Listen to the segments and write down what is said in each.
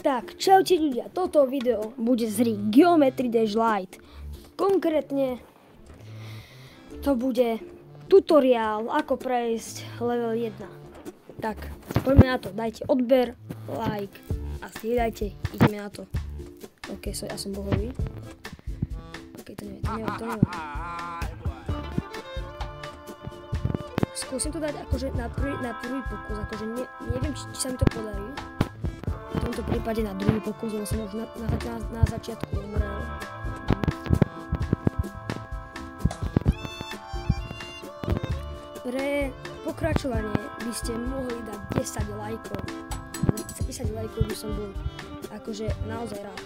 Tak, čaute ľudia, toto video bude z hry Geometry Dash Lite. Konkrétne to bude tutoriál, ako prejsť level 1. Tak, poďme na to, dajte odber, like a strieľajte, ideme na to. OK, ja som bohový. OK, to neviem. Skúsim to dať akože na prvý pokus, akože neviem, či sa mi to podarí. V tomto prípade na druhý pokus, lebo som už na začiatku umrel. Pre pokračovanie by ste mohli dať 10 lajkov. 10 lajkov by som bol akože naozaj rád.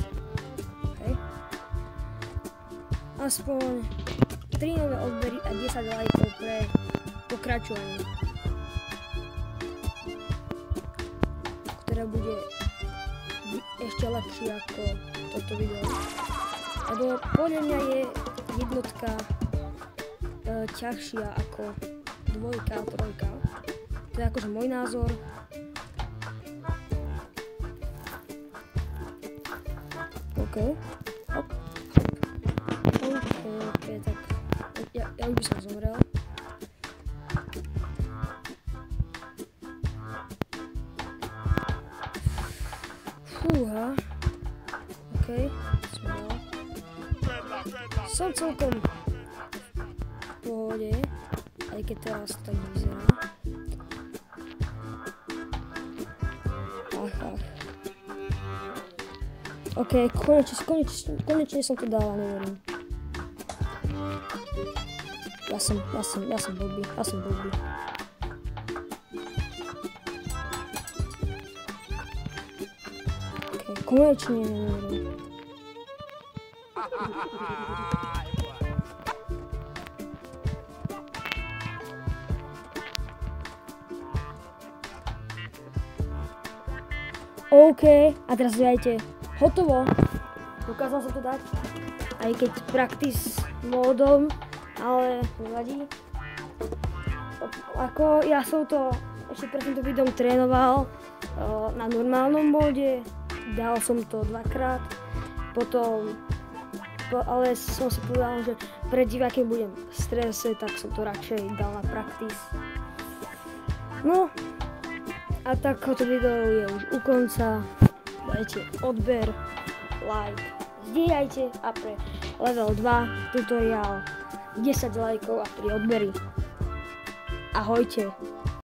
Okay. Aspoň 3 nové odbery a 10 lajkov pre pokračovanie, ktoré bude ešte lepšie ako toto video. Lebo podľa mňa je jednotka ťažšia ako dvojka a trojka. To je akože môj názor. OK. Hop. OK, tak ja už by som zomrel. Fúha. OK, som celkom v pohode, aj keď teraz tak vyzerá. Ach. OK, konečne som to dala, neverím. Ja som blbý. Konečne, neverím. OK, a teraz hľadajte, hotovo. Dokázal som to dať, aj keď practice módom, ale nevadí. Ako ja som to ešte pred týmto videom trénoval na normálnom móde. Dal som to 2-krát, potom, ale som si povedal, že pred divákom budem v strese, tak som to radšej dal na practice. No, a tak toto video je už u konca. Dajte odber, like, zdieľajte a pre level 2 tutoriál 10 lajkov a 3 odbery. Ahojte.